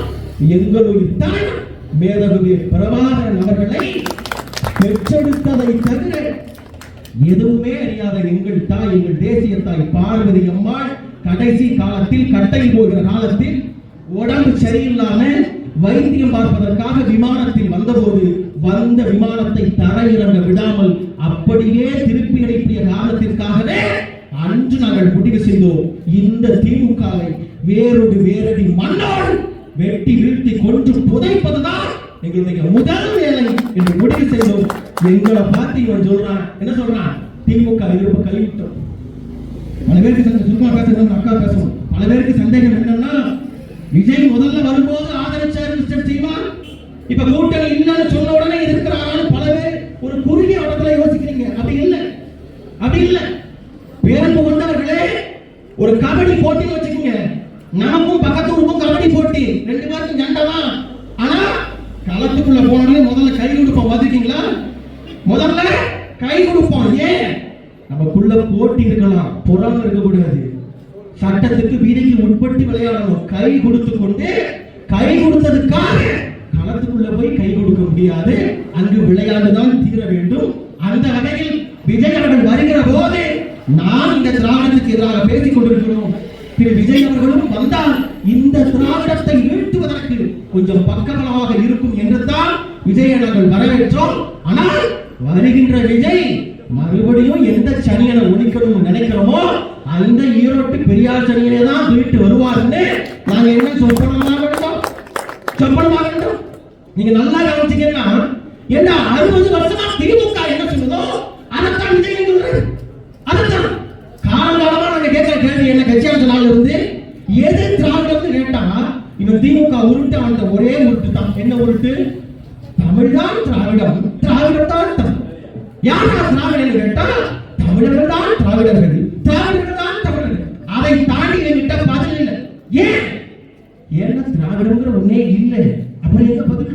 எங்களுடைய தலைவர் மேதகுவே பிரபாகரன் அவர்களை பெற்றெடுத்ததை தவிர எதுவுமே அறியாத எங்கள் தாய், எங்கள் தேசிய தாய் பார்வதி அம்மாள் கடைசி காலத்தில், கட்டையில் போகிற காலத்தில் உடம்பு சரியில்லாம வைத்தியம் பார்ப்பதற்காக விமானத்தில் வந்தபோது வந்த விமானத்தை தரையிறங்க விடாமல் அப்படியே திருப்பி அனுப்பிய காரணத்திற்காகவே அன்று நாங்கள் முடிவு செய்தோம், இந்த திமுகவை வேரடி மண்ணோடு வெட்டி வீழ்த்தி கொன்று புதைப்பதுதான் எங்களுடைய முதல் வேலை என்று முடிவு செய்தோம். எங்களை பார்த்து இவன் சொல்றான், என்ன சொல்றான், திமுக இருப்ப கைவிட்டோம். பல பேருக்கு சும்மா பேசணும், அக்கா பேசணும். பல பேருக்கு சந்தேகம் என்னன்னா, விஜய் முதல்ல வரும்போது ஆதரிச்சார் மிஸ்டர் சீமான், இப்ப கூட்டணி இல்லைன்னு சொன்ன உடனே எதிர்க்கிறாங்க. பல பேர் ஒரு குறுகிய இடத்துல யோசிக்கிறீங்க. அப்படி இல்லை, அப்படி இல்லை. பேரன்பு கொண்டவர்களே, ஒரு கபடி போட்டி வச்சுக்கோங்க. நமக்கும் பக்கத்துக்கும் கபடி போட்டி, ரெண்டு பேருக்கும் சண்டைதான். ஆனா களத்துக்குள்ள போனாலே முதல்ல கை கொடுப்போம். பாத்துக்கீங்களா? முதல்ல கை கொடுப்போம். ஏன்? நமக்குள்ள போட்டி இருக்கலாம், புறம் இருக்கக்கூடாது. சட்டத்துக்கு விதிக்கு உட்பட்டு விளையாடணும். கை கொடுத்து கொண்டு, கை கொடுத்ததுக்காக களத்துக்குள்ள போய் கை கொடுக்க முடியாது. அங்கு விளையாடுதான் தீர வேண்டும். அந்த வகையில் விஜய் அவர்கள் வருகிற போது நான் இந்த திராவிடத்துக்கு எதிராக பேசிக் கொண்டிருக்கிறோம். திரு விஜய் அவர்களும் வந்தால் இந்த திராவிடத்தை வீழ்த்துவதற்கு கொஞ்சம் பக்கபலமாக இருக்கும் என்றுதான் விஜயை நாங்கள் வரவேற்றோம். ஆனால் வருகின்ற விஜய் மறுபடியும் எந்த சனியனை ஒழிக்கணும் நினைக்கிறோமோ அந்த ஈரோட்டு பெரியார் சனியனை தான் வீட்டு வருவார்னு நாங்க என்ன சொப்பனமாக வேண்டும், சொப்பனமாக வேண்டும். நீங்க நல்லா கவனிச்சீங்கன்னா, ஏன்னா 60 வருஷமா திமுக என்ன சொல்லுதோ அதைத்தான் விஜய் சொல்றாரு. அதைத்தான் காலகாலமா நாங்க கேட்கிற கேள்வி என்ன, கட்சியாளர் நாள் இருந்து எது திராவிடம்னு கேட்டா இவன் திமுக உருட்டு அந்த ஒரே உருட்டு தான். என்ன உருட்டு? தமிழ்தான் திராவிடம், திராவிடம் தான் தமிழ். யாரா திராவிடன்னு கேட்டா தமிழர்கள் தான் திராவிடர்கள், திராவிடர்கள் தான் தமிழர்கள். அதை தாண்டி என்கிட்ட பதில் இல்லை. ஏன்? ஏன்னா திராவிடங்கிற ஒன்னே இல்லை. அப்புறம் எங்க பதில்?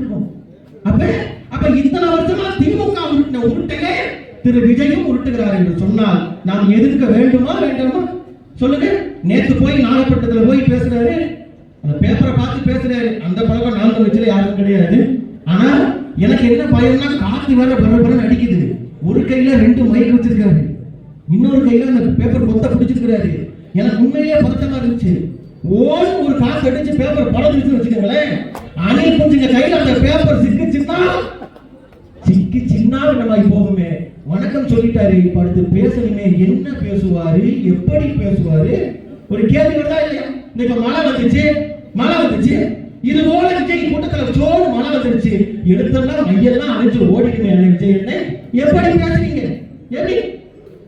அப்ப இத்தனை வருஷமா திமுக உருட்டின உருட்டையே திரு விஜயும் உருட்டுகிறார் என்று சொன்னால் நாம் எதிர்க்க வேண்டுமா வேண்டாமா சொல்லுங்க. நேத்து போய் நாகப்பட்டினத்துல போய் பேசுறாரு, அந்த பேப்பரை பார்த்து பேசுறாரு. அந்த பழக்கம் நான் வச்சுல யாருக்கும் கிடையாது. ஆனா எனக்கு என்ன பயம்னா, காத்து வேற பரபரன்னு அடிக்குது. ஒரு கையில 2 மைக் வச்சிருக்காரு, இன்னொரு கையில அந்த பேப்பர் கொத்த பிடிச்சிருக்கிறாரு. எனக்கு உண்மையிலேயே பதட்டமா இருந்துச்சு. ஒரு காசு அடிச்சு பேப்பர் பழந்துருச்சுன்னு வச்சுக்கோங்களேன், அணில் கொஞ்சம் கையில அந்த பேப்பர் சிக்கிச்சுன்னா நம்மாய் போகுமே. வணக்கம் சொல்லிட்டாரு, இப்ப அடுத்து பேசணுமே, என்ன பேசுவாரு, எப்படி பேசுவாரு, ஒரு கேள்வி வருதா இல்லையா? இப்ப மழை வந்துச்சு, இது போல விஜய் கூட்டத்துல சோடு மழை வந்துருச்சு, எடுத்தெல்லாம் மையெல்லாம் அணைச்சு ஓடிடுமே விஜய் என்ன எப்படி பேசுறீங்க? எப்படி?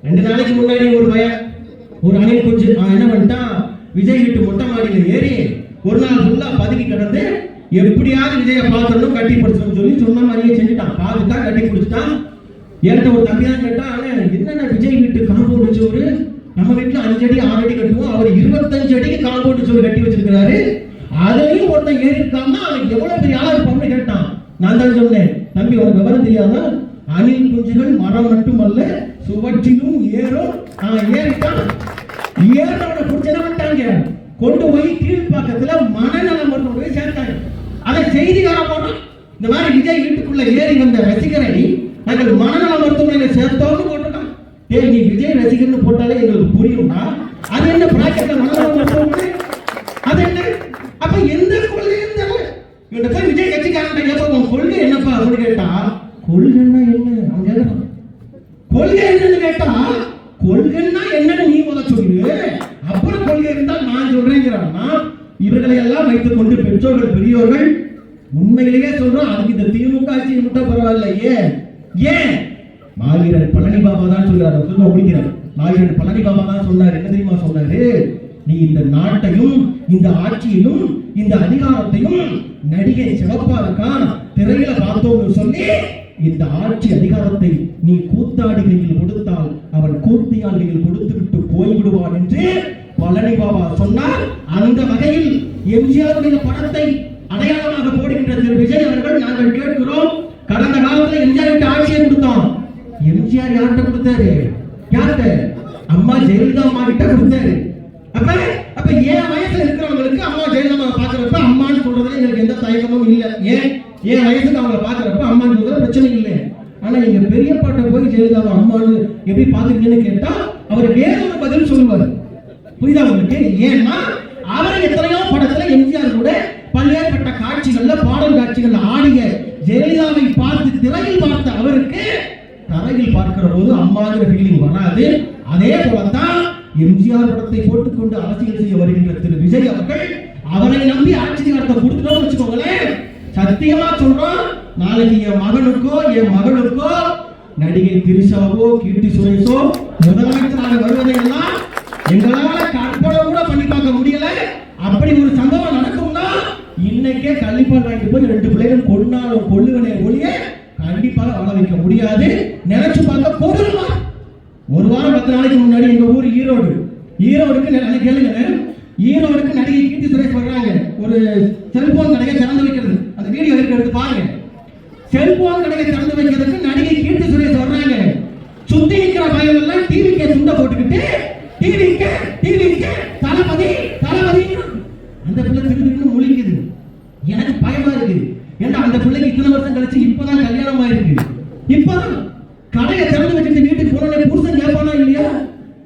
2 நாளைக்கு முன்னாடி ஒரு அணில் குஞ்சு என்ன பண்ணிட்டான், விஜய் வீட்டு மொட்டை மாடியில ஏறி ஒரு நாள் ஃபுல்லா பதுக்கி கிடந்து எப்படியாவது விஜய பார்த்துடணும், கட்டி பிடிச்சணும்னு சொல்லி சொன்ன மாதிரியே செஞ்சுட்டான். பார்த்துட்டான், கட்டி பிடிச்சிட்டான். என்கிட்ட ஒரு தம்பி தான் கேட்டான், என்னென்ன விஜய் வீட்டு காம்பவுண்ட் சோறு, நம்ம வீட்டுல 5 அடி 6 அடி கட்டுவோம், அவர் 25 அடிக்கு காம்பவுண்ட் சோறு கட்டி வச்சிருக்கிறாரு, அதையும் ஒருத்தன் ஏறி இருக்காங்கன்னா அவனுக்கு எவ்வளவு பெரிய ஆளா இருப்பான்னு கேட்டான். நான் தான் சொன்னேன், தம்பி உனக்கு விவரம் தெரியாதா, அணில் குஞ்சுகள் மரம் மட்டுமல்ல சுவற்றிலும் ஏறும். ஏறிட்டான். ஏறோட புடிச்சு என்ன பண்ணிட்டாங்க, கொண்டு போய் கீழ்ப்பாக்கத்துல மனநல மருத்துவமனை போய் சேர்த்தாங்க. அதை செய்தியாளர் போட்டோம், இந்த மாதிரி விஜய் வீட்டுக்குள்ள ஏறி வந்த ரசிகரை நாங்கள் மனநல மருத்துவமனையில சேர்த்தோம்னு போட்டுட்டோம். ஏய், நீ விஜய் ரசிகர்னு போட்டாலே எங்களுக்கு புரியும்னா அது என்ன பிராக்கெட்ல மனநல மருத்துவமனை, அது என்ன? அப்ப எந்த கொள்கையும் தெரியல. இவங்க போய் விஜய் கட்சிக்காரன் கேட்ப, உன் கொள்கை என்னப்பா அப்படின்னு கேட்டா, கொள்கைன்னா என்ன அவன் கேட்கறான். கொள்கை என்னன்னு கேட்டா, கொள்கைன்னா என்னன்னு நீ முதல்ல சொல்லு, அப்புறம் கொள்கை இருந்தால் நான் சொல்றேங்கிறான்னா, இவர்களை எல்லாம் வைத்துக் கொண்டு பெற்றோர்கள் பெரியோர்கள் உண்மையிலேயே சொல்றோம், அதுக்கு இந்த திமுக ஆட்சி மட்டும் பரவாயில்ல. ஏன் மாவீரன் பழனி பாபா தான் சொல்றாரு, சொல்ல முடிக்கிறார். மாவீரன் பழனி பாபா தான் சொன்னார். என்ன தெரியுமா சொன்னாரு? நீ இந்த நாட்டையும் இந்த ஆட்சியையும் இந்த அதிகாரத்தையும் நடிகை சிவப்பா இருக்கான் திரையில பார்த்தோம்னு சொல்லி இந்த ஆட்சி அதிகாரத்தை நீ கூத்தாடி கையில் கொடுத்தால் அவன் கூத்தியால் கையில் கொடுத்து விட்டு போய்விடுவான் என்று பழனி பாபா சொன்னார். அந்த வகையில் எம்ஜிஆருடைய படத்தை அடையாளமாக போடுகின்ற திரு விஜய் அவர்கள் நாங்கள் கேட்கிறோம். கடந்த காலத்தில் எம்ஜிஆர் ஆட்சியை கொடுத்தோம். எம்ஜிஆர் யார்கிட்ட கொடுத்தாரு? யார்கிட்ட? அம்மா ஜெயலலிதா அம்மா கிட்ட கொடுத்தாரு. அப்ப ஏன் வயசுல இருக்கிறவங்களுக்கு அம்மா ஜெயலலிதா பாக்குறப்ப அம்மான்னு சொல்றதுல எங்களுக்கு எந்த தயக்கமும் இல்லை. ஏன் வயசுக்கு அவங்களை பாக்குறப்ப அம்மான்னு சொல்றது பிரச்சனை இல்லை. ஆனா எங்க பெரியப்பாட்ட போய் ஜெயலலிதா அம்மான்னு எப்படி பாக்குறீங்கன்னு கேட்டா அவர் வேற ஒரு பதில் சொல்லுவார். புரியுதா உங்களுக்கு? ஏன்னா அவர் எத்தனையோ படத்துல எம்ஜிஆர் கூட பல்வேறுபட்ட காட்சிகள்ல பாடல் காட்சிகள்ல ஆடிய ஜெயலலிதாவை பார்த்து திரையில் பார்த்த அவருக்கு தரையில் பார்க்கிற போது அம்மாங்கிற ஃபீலிங் வராது. அதே போலத்தான் எம்ஜிஆர் படத்தை போட்டுக்கொண்டு அரசியல் செய்ய வருகின்ற திரு விஜய் அவர்கள் அவரை நம்பி ஆட்சியாளத்தை கொடுத்துட்டோம்னு வச்சுக்கோங்களேன், சத்தியமா சொல்றோம், நாளைக்கு என் மகனுக்கோ என் மகளுக்கோ நடிகை திரிஷாவோ கீர்த்தி சுரேஷோ முதலமைச்சராக வருவதை எல்லாம் எங்களால கற்பனை கூட பண்ணி பார்க்க முடியல. அப்படி ஒரு சம்பவம் நடக்கும்னா இன்னைக்கே கள்ளிப்பால் வாங்கிட்டு போய் 2 பிள்ளைகளும் கொண்டாலும் கொள்ளுவனே ஒழிய கண்டிப்பாக வாழ வைக்க முடியாது. நினைச்சு பார்க்க போடுமா? ஒரு வாரம் 10 நாளைக்கு முன்னாடி எங்க ஊர் ஈரோடுக்கு கேளுங்க, ஈரோடுக்கு நடிகை கீர்த்தி சுரேஷ் வர்றாங்க. ஒரு செல்போன் கடையை திறந்து வைக்கிறது, அந்த வீடியோ எடுத்து பாருங்க. செல்போன் கடையை திறந்து வைக்கிறதுக்கு நடிகை கீர்த்தி சுரேஷ் வர்றாங்க. சுத்தி இருக்கிற பையன் எல்லாம் டிவிக்கே துண்டை போட்டுக்கிட்டு டிவிக்கு தளபதி அந்த பிள்ளை திருப்பின்னு முழிக்குது. எனக்கு பயமா இருக்கு. ஏன்னா அந்த பிள்ளைக்கு இத்தனை வருஷம் கழிச்சு இப்பதான் கல்யாணம் ஆயிருக்கு. இப்பதான் கடையை திறந்து வச்சுட்டு வீட்டுக்கு போன புருஷன் கேட்பானா இல்லையா?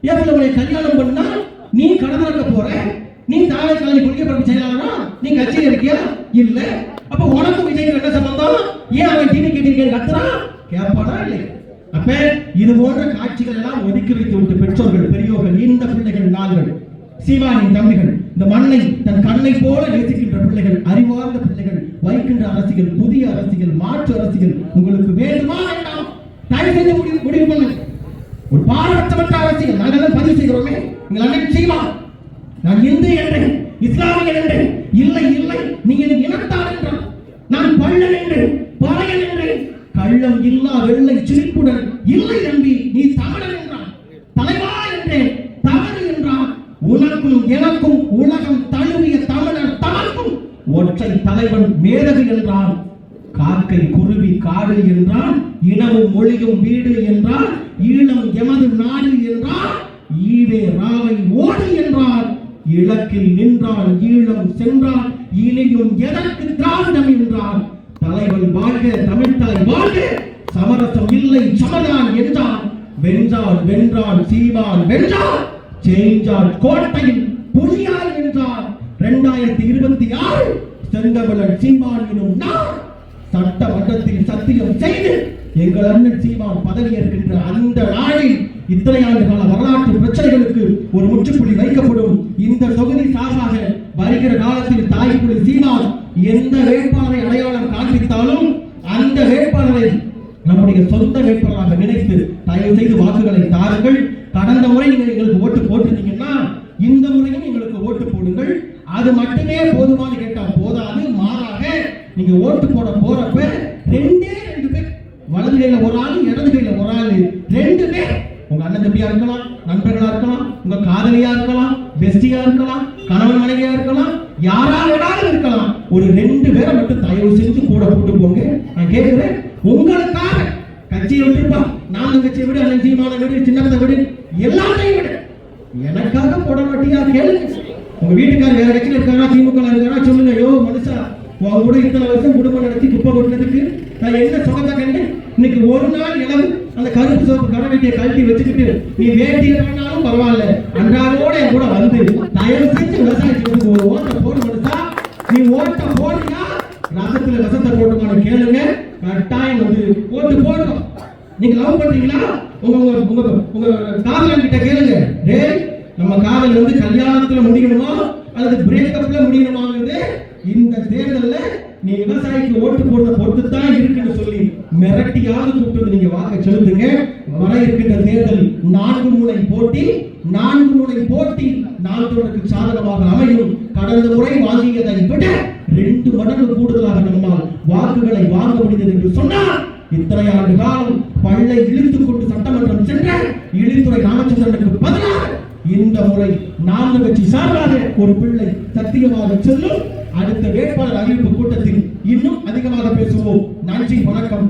ஏன் உன்னை கல்யாணம் பண்ணா நீ கடை திறக்க போற, நீ தாவை கல்வி கொள்கை பரப்பு செயலாளரா, நீ கட்சியில் இருக்கியா? இல்ல. அப்ப உனக்கு விஜய்க்கு என்ன சம்பந்தம்? ஏன் அவன் டிவி கேட்டிருக்கேன் கத்துறான்? கேட்பானா இல்லை? அப்ப இது போன்ற காட்சிகள் எல்லாம் ஒதுக்கி வைத்து விட்டு பெற்றோர்கள் பெரியோர்கள் இந்த பிள்ளைகள் நாங்கள் சீமானின் தம்பிகள், இந்த மண்ணை தன் கண்ணை போல நேசிக்கின்ற பிள்ளைகள், அறிவார்ந்த பிள்ளைகள், வைக்கின்ற அரசியல், புதிய அரசியல், மாற்று அரசியல் உங்களுக்கு வேண்டுமா வேண்டாம்? தயவு செய்து முடிவு பண்ணுங்க. ஒரு பாரபட்சமற்ற அரசியல் நாங்கள் பதிவு செய்கிறோமே. நீங்கள் அன்னைக்கு செய்யலாம். நான் இந்து என்றேன், இஸ்லாமியன் என்றேன், இல்லை நீ எனக்கு இனத்தார் என்றான், நான் பள்ளன் என்றேன், பறையன் என்றேன், கள்ளம் இல்லா வெள்ளை சிரிப்புடன் இல்லை நம்பி நீ தமிழன் என்றான், தலைவா என்றேன், தவறு என்றான், உனக்கும் எனக்கும் உலகம் தழுவிய தமிழர் தமக்கும் ஒற்றை தலைவன் மேதகு என்றான், காக்கை குருவி காடு என்றான், இனமும் மொழியும் வீடு என்றான், ஈழம் எமது நாடு என்றான், ஈவே ராவை ஓடு என்றான், இலக்கில் நின்றான் ஈழம் சென்றான், இனியும் எதற்கு திராவிடம் என்றான், தலைவன் வாழ்க தமிழ் தலை வாழ்க, சமரசம் இல்லை சமதான் என்றான், வென்றான் சீமான் வென்றான், சேஞ்சான் கோட்டையில் புலியாய் என்றான், 2026 செந்தமிழன் சீமான் எனும் நான் சட்டமன்றத்தில் சத்தியம் செய்து எங்கள் அண்ணன் சீமான் பதவியேற்கின்ற அந்த நாளில் இத்தனை ஆண்டு கால வரலாற்று பிரச்சனைகளுக்கு ஒரு முற்றுப்புள்ளி வைக்கப்படும். இந்த தொகுதி சார்பாக வருகிற காலத்தில் தாய்ப்புலி சீமான் எந்த வேட்பாளரை அடையாளம் காண்பித்தாலும் அந்த வேட்பாளரை நம்முடைய சொந்த வேட்பாளராக நினைத்து தயவு செய்து வாக்குகளை தாருங்கள். கடந்த முறை நீங்கள் எங்களுக்கு ஓட்டு போட்டிருந்தீங்கன்னா இந்த முறையும் எங்களுக்கு ஓட்டு போடுங்கள். அது மட்டுமே போதுமானு கேட்டா போதாது. மாறாக நீங்க ஓட்டு போட போறப்ப 2 பேர், வலது கையில ஒரு ஆளு இடது கையில ஒரு ஆளு, 2 பேர் உங்க அண்ணன் தம்பியா இருக்கலாம், நண்பர்களா இருக்கலாம், உங்க காதலியா இருக்கலாம், பெஸ்டியா இருக்கலாம், கணவன் மனைவியா இருக்கலாம், யாரா வேணாலும் இருக்கலாம். ஒரு 2 பேரை மட்டும் தயவு செஞ்சு கூட கூட்டு போங்க. நான் கேட்கிறேன், உங்களுக்காக கட்சியை விட்டுருப்பா, நாம கட்சியை விட, அண்ணன் சீமான விடு, சின்னத்தை விடு, எல்லாத்தையும் விடு, எனக்காக போட மாட்டியா கேளுங்க. உங்க வீட்டுக்காரர் வேற கட்சியில் இருக்காரா, திமுக இருக்காரா சொல்லுங்க. யோ மனுஷா, உன் கூட இத்தனை வருஷம் குடும்பம் நடத்தி குப்பை கொட்டினதுக்கு நான் என்ன சொகத்தை கண்டேன். இன்னைக்கு ஒரு நாள் இளவு அந்த கருப்பு சோப்பு கடை வேட்டியை கழட்டி வச்சுக்கிட்டு நீ வேட்டியை பண்ணாலும் பரவாயில்ல, அன்றாடோட என் கூட வந்து தயவு செஞ்சு விவசாயத்துக்கு ஒரு ஓட்ட போடு மனுஷா. நீ ஓட்ட போடுங்க, ரசத்துல ரசத்தை போட்டுமான கேளுங்க, கட்டாயம் வந்து ஓட்டு போடுறோம். நீங்க லவ் பண்றீங்களா, உங்க உங்க உங்க காதலன் கிட்ட கேளுங்க. டேய், நம்ம காதல் வந்து கல்யாணத்துல முடியணுமா அல்லது பிரேக்கப்ல முடியணுமாங்கிறது இந்த தேர்தல்ல நீ விவசாயிக்கு ஓட்டு போடுறத பொறுத்து தான் இருக்குன்னு சொல்லி மிரட்டியாவது கூப்பிட்டு நீங்க வாக்கு செலுத்துங்க. வர இருக்கின்ற தேர்தல் 4 முனை போட்டி, 4 முனை போட்டி நாட்டுக்கு சாதகமாக அமையும். கடந்த முறை வாங்கியதை விட 2 மடங்கு கூடுதலாக நம்மால் வாக்குகளை வாங்க முடிந்தது என்று சொன்னால், இத்தனை ஆண்டு காலம் பல்லை இழுத்துக் கொண்டு சட்டமன்றம் சென்ற இழித்துறை ராமச்சந்திரனுக்கு பதிலாக இந்த முறை 4 கட்சி சார்பாக ஒரு பிள்ளை சத்தியமாக செல்லும். அடுத்த வேட்பாளர் அறிவிப்பு கூட்டத்தில் இன்னும் அதிகமாக பேசுவோம். நன்றி, வணக்கம்.